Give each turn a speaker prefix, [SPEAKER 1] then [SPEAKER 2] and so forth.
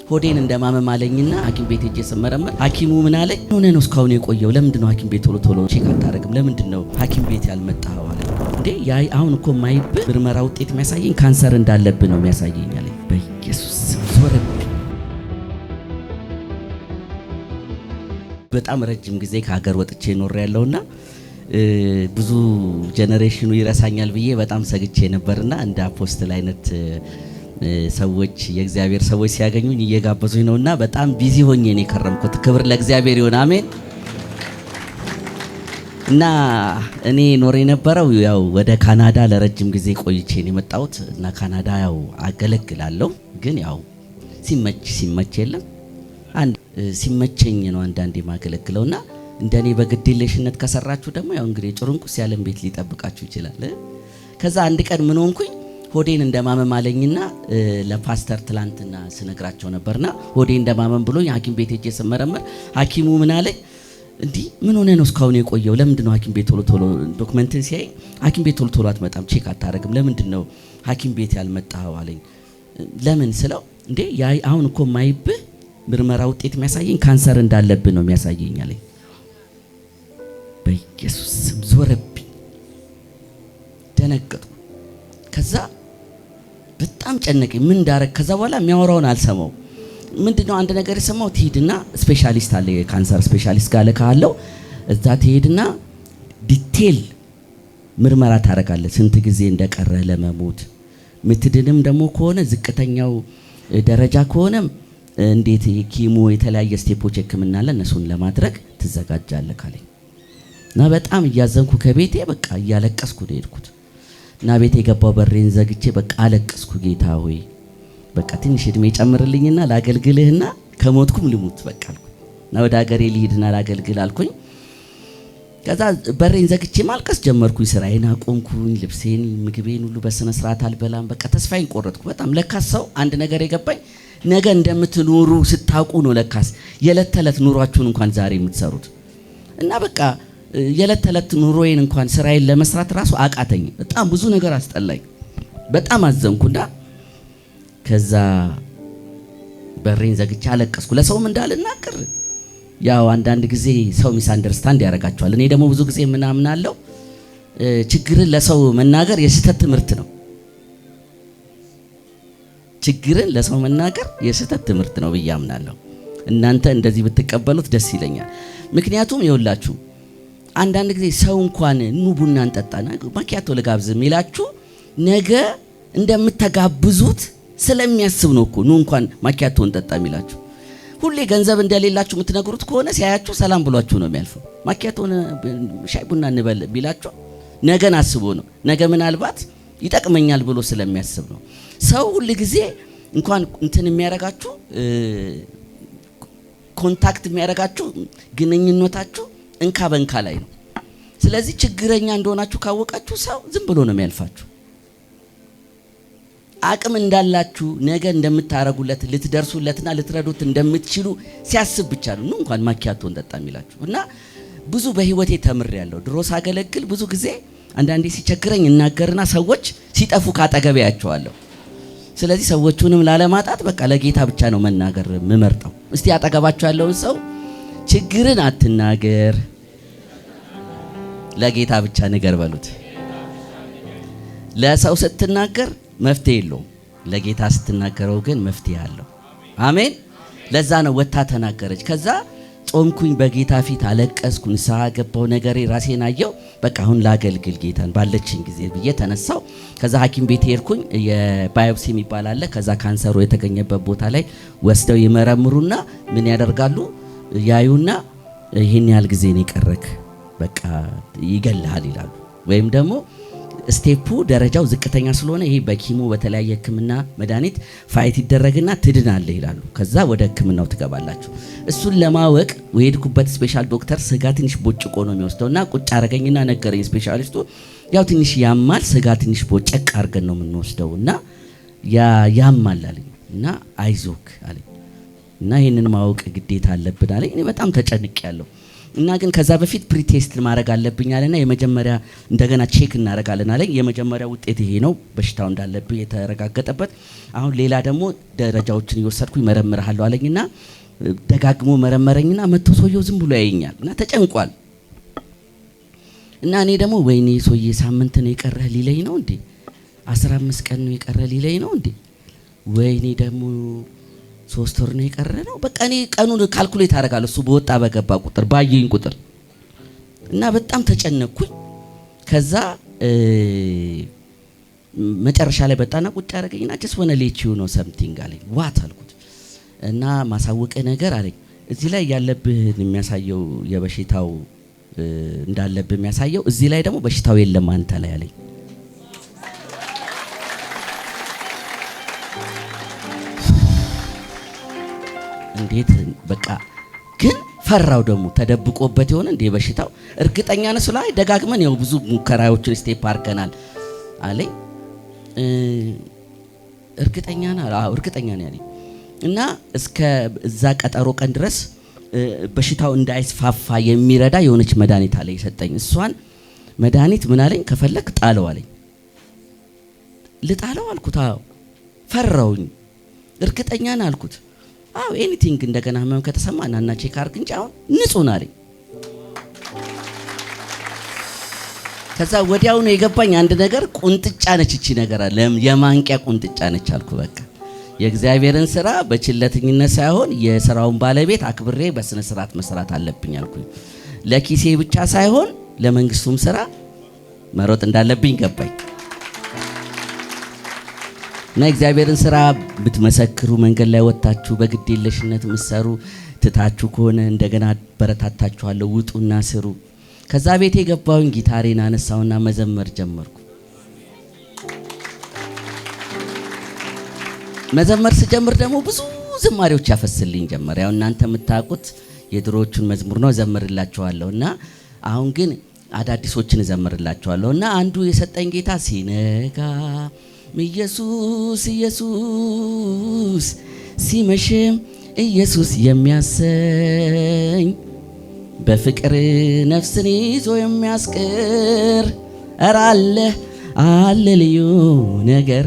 [SPEAKER 1] ሆዴን እንደማመም አለኝና ሐኪም ቤት ሄጄ ስመረመር ሐኪሙ ምን አለኝ? ሆነ ነው እስካሁን የቆየው? ለምንድነው ሐኪም ቤት ቶሎ ቼክ አታረግም? ለምንድነው ሐኪም ቤት ያልመጣው አለኝ። እንዴ ያይ አሁን እኮ ማይብህ ምርመራ ውጤት የሚያሳየኝ ካንሰር እንዳለብህ ነው የሚያሳየኝ አለኝ። በኢየሱስ ዞረብኝ። በጣም ረጅም ጊዜ ከሀገር ወጥቼ ኖር ያለውና ብዙ ጄኔሬሽኑ ይረሳኛል ብዬ በጣም ሰግቼ ነበርና እንደ አፖስትል አይነት ሰዎች የእግዚአብሔር ሰዎች ሲያገኙኝ እየጋበዙኝ ነውና በጣም ቢዚ ሆኜ ነው የከረምኩት። ክብር ለእግዚአብሔር ይሁን፣ አሜን። እና እኔ ኖር የነበረው ያው ወደ ካናዳ ለረጅም ጊዜ ቆይቼ ነው የመጣሁት እና ካናዳ ያው አገለግላለሁ። ግን ያው ሲመች የለም አንድ ሲመቸኝ ነው አንዳንዴ ማገለግለውና እንደኔ በግዴለሽነት ከሰራችሁ ደግሞ ያው እንግዲህ ጭርንቁስ ያለን ቤት ሊጠብቃችሁ ይችላል። ከዛ አንድ ቀን ምን ሆንኩኝ? ሆዴን እንደማመም አለኝና ለፓስተር ትላንትና ስነግራቸው ነበርና ሆዴ እንደማመም ብሎኝ ሐኪም ቤት ሄጄ ስመረመር ሐኪሙ ምን አለኝ? እንዴ ምን ሆነ ነው እስካሁን የቆየው? ለምንድነው ሐኪም ቤት ቶሎ ዶክመንትን ሲያይ ሐኪም ቤት ቶሎ አትመጣም፣ ቼክ አታረግም? ለምንድነው ሐኪም ቤት ያልመጣው አለኝ። ለምን ስለው እንዴ ያይ አሁን እኮ ማይብህ ምርመራ ውጤት የሚያሳየኝ ካንሰር እንዳለብህ ነው የሚያሳየኝ አለኝ። በኢየሱስ ስም ዞረብኝ፣ ደነገጥኩ። ከዛ በጣም ጨነቀኝ። ምን እንዳረግ ከዛ በኋላ የሚያወራውን አልሰማው። ምንድነው አንድ ነገር የሰማው? ትሄድና ስፔሻሊስት አለ የካንሰር ስፔሻሊስት ጋር ካለው እዛ ትሄድና ዲቴል ምርመራ ታረጋለህ፣ ስንት ጊዜ እንደቀረ ለመሞት፣ ምትድንም ደግሞ ከሆነ ዝቅተኛው ደረጃ ከሆነ እንዴት ኪሞ የተለያየ ስቴፖች ህክምና አለ እነሱን ለማድረግ ትዘጋጃለህ ካለኝ እና በጣም እያዘንኩ ከቤቴ በቃ እያለቀስኩ ነው የሄድኩት። እና ቤቴ የገባው በሬን ዘግቼ በቃ አለቀስኩ። ጌታ ሆይ በቃ ትንሽ እድሜ ጨምርልኝና ላገልግልህና ከሞትኩም ልሙት በቃ አልኩ። እና ወደ ሀገሬ ልሂድና ላገልግል አልኩኝ። ከዛ በሬን ዘግቼ ማልቀስ ጀመርኩኝ። ስራዬን አቆምኩኝ። ልብሴን ምግቤን ሁሉ በስነ ስርዓት አልበላም። በቃ ተስፋዬን ቆረጥኩ በጣም። ለካስ ሰው አንድ ነገር የገባኝ ነገ እንደምትኖሩ ስታውቁ ነው ለካስ የዕለት ተዕለት ኑሯችሁን እንኳን ዛሬ የምትሰሩት። እና በቃ የዕለት ተዕለት ኑሮዬን እንኳን ስራዬን ለመስራት ራሱ አቃተኝ። በጣም ብዙ ነገር አስጠላኝ። በጣም አዘንኩና ከዛ በሬን ዘግቼ አለቀስኩ። ለሰውም እንዳልናገር ያው አንዳንድ ጊዜ ሰው ሚስ አንደርስታንድ ያደርጋቸዋል። እኔ ደግሞ ብዙ ጊዜ ምናምናለው ችግርን ለሰው መናገር የስህተት ትምህርት ነው። ችግርን ለሰው መናገር የስህተት ትምህርት ነው ብዬ አምናለሁ። እናንተ እንደዚህ ብትቀበሉት ደስ ይለኛል። ምክንያቱም ይኸውላችሁ አንዳንድ ጊዜ ሰው እንኳን ኑ ቡና እንጠጣና ማኪያቶ ልጋብዝ የሚላችሁ ነገ እንደምትጋብዙት ስለሚያስብ ነው እኮ ኑ እንኳን ማኪያቶ እንጠጣ የሚላችሁ። ሁሌ ገንዘብ እንደሌላችሁ የምትነግሩት ከሆነ ሲያያችሁ ሰላም ብሏችሁ ነው የሚያልፈው። ማኪያቶ ሻይ ቡና እንበል ቢላችሁ ነገን አስቦ ነው። ነገ ምናልባት ይጠቅመኛል ብሎ ስለሚያስብ ነው። ሰው ሁሉ ጊዜ እንኳን እንትን የሚያረጋችሁ ኮንታክት የሚያረጋችሁ ግንኙነታችሁ እንካ በንካ ላይ ነው። ስለዚህ ችግረኛ እንደሆናችሁ ካወቃችሁ ሰው ዝም ብሎ ነው የሚያልፋችሁ። አቅም እንዳላችሁ ነገ እንደምታረጉለት ልትደርሱለትና ልትረዱት እንደምትችሉ ሲያስብ ብቻ ነው እንኳን ማኪያቶ እንጠጣ የሚላችሁ። እና ብዙ በህይወቴ ተምሬያለሁ። ድሮ ሳገለግል ብዙ ጊዜ አንዳንዴ ሲቸግረኝ እናገርና ሰዎች ሲጠፉ ካጠገቤ ያያቸዋለሁ። ስለዚህ ሰዎቹንም ላለማጣት በቃ ለጌታ ብቻ ነው መናገር የምመርጠው። እስቲ አጠገባችሁ ያለውን ሰው ችግርን አትናገር፣ ለጌታ ብቻ ንገር በሉት። ለሰው ስትናገር መፍትሄ የለውም፣ ለጌታ ስትናገረው ግን መፍትሄ አለው። አሜን። ለዛ ነው ወታ ተናገረች። ከዛ ጾምኩኝ፣ በጌታ ፊት አለቀስኩ፣ ንስሐ ገባው፣ ነገሬ ራሴን አየው። በቃ አሁን ላገልግል ጌታን ባለችኝ ጊዜ ብዬ ተነሳው። ከዛ ሐኪም ቤት ሄድኩኝ። የባዮፕሲ የሚባል አለ። ከዛ ካንሰሩ የተገኘበት ቦታ ላይ ወስደው ይመረምሩና ምን ያደርጋሉ? ያዩና ይሄን ያህል ጊዜ ነው የቀረክ፣ በቃ ይገልሃል ይላሉ። ወይም ደግሞ ስቴፑ ደረጃው ዝቅተኛ ስለሆነ ይሄ በኪሞ በተለያየ ህክምና መድኃኒት ፋይት ይደረግና ትድናለህ ይላሉ። ከዛ ወደ ህክምናው ትገባላችሁ። እሱን ለማወቅ ወሄድኩበት ስፔሻል ዶክተር ስጋ ትንሽ ቦጭቆ ነው የሚወስደውና ቁጭ አረገኝና ነገረኝ ስፔሻሊስቱ። ያው ትንሽ ያማል፣ ስጋ ትንሽ ቦጨቅ አርገን ነው የምንወስደውና ያማል አለኝ እና አይዞክ አለኝ እና ይሄንን ማወቅ ግዴታ አለብን አለኝ። እኔ በጣም ተጨንቄያለሁ። እና ግን ከዛ በፊት ፕሪቴስት ማድረግ አለብኝ አለና የመጀመሪያ እንደገና ቼክ እናደርጋለን አለኝ። የመጀመሪያ ውጤት ይሄ ነው በሽታው እንዳለብኝ የተረጋገጠበት። አሁን ሌላ ደግሞ ደረጃዎችን እየወሰድኩኝ መረምርሃለሁ አለኝና ደጋግሞ መረመረኝና መጥቶ ሰውየው ዝም ብሎ ያየኛል እና ተጨንቋል። እና እኔ ደግሞ ወይኔ ሰውዬ ሳምንት ነው የቀረህ ሊለኝ ነው እንዴ? 15 ቀን ነው የቀረህ ሊለኝ ነው እንዴ? ወይኔ ደግሞ 3 ወር ነው የቀረ ነው። በቃ እኔ ቀኑን ካልኩሌት አደርጋለሁ እሱ በወጣ በገባ ቁጥር ባየኝ ቁጥር እና በጣም ተጨነቅኩኝ። ከዛ መጨረሻ ላይ በጣና ቁጭ አደረገኝና just wanna let you know something አለኝ። ዋት አልኩት እና ማሳወቀ ነገር አለኝ እዚህ ላይ ያለብህን የሚያሳየው የበሽታው እንዳለብህ የሚያሳየው እዚህ ላይ ደግሞ በሽታው የለም አንተ ላይ አለኝ። እንዴት በቃ ግን ፈራው ደግሞ ተደብቆበት ይሆን እንዴ በሽታው? እርግጠኛ ነህ ላይ ደጋግመን ያው ብዙ ሙከራዎችን ስቴፕ አድርገናል አለኝ። እርግጠኛ ነህ? አዎ እርግጠኛ ነኝ አለኝ። እና እስከ እዛ ቀጠሮ ቀን ድረስ በሽታው እንዳይስፋፋ የሚረዳ የሆነች መድኃኒት አለኝ ሰጠኝ። እሷን መድኃኒት ምን አለኝ ከፈለክ ጣለው አለኝ። ልጣለው አልኩት። አዎ ፈራውኝ። እርግጠኛ ነህ አልኩት። አዎ ኤኒቲንግ እንደገና ህመም ከተሰማ ናና ቼክ አድርግ እንጂ አሁን ንጹህ ነህ አለኝ። ከዛ ወዲያው ነው የገባኝ አንድ ነገር ቁንጥጫ ነች እቺ ነገር አለ የማንቂያ ቁንጥጫ ነች አልኩ። በቃ የእግዚአብሔርን ስራ በችለተኝነት ሳይሆን የሥራውን ባለቤት አክብሬ በስነ ስርዓት መስራት አለብኝ አልኩኝ። ለኪሴ ብቻ ሳይሆን ለመንግስቱም ስራ መሮጥ እንዳለብኝ ገባኝ። እና እግዚአብሔርን ስራ ብትመሰክሩ መንገድ ላይ ወጣችሁ በግዴለሽነት ምሰሩ ትታችሁ ከሆነ እንደገና በረታታችኋለሁ ውጡና ስሩ። ከዛ ቤቴ ገባሁኝ ጊታሬን አነሳውና መዘመር ጀመርኩ። መዘመር ስጀምር ደግሞ ብዙ ዝማሬዎች ያፈስልኝ ጀመር። ያው እናንተ የምታውቁት የድሮዎቹን መዝሙር ነው ዘምርላችኋለሁና አሁን ግን አዳዲሶችን ዘምርላችኋለሁና አንዱ የሰጠኝ ጌታ ሲነጋ ኢየሱስ ኢየሱስ ሲመሽም ኢየሱስ የሚያሰኝ በፍቅር ነፍስን ይዞ የሚያስቀር ኧረ አለ ልዩ ነገር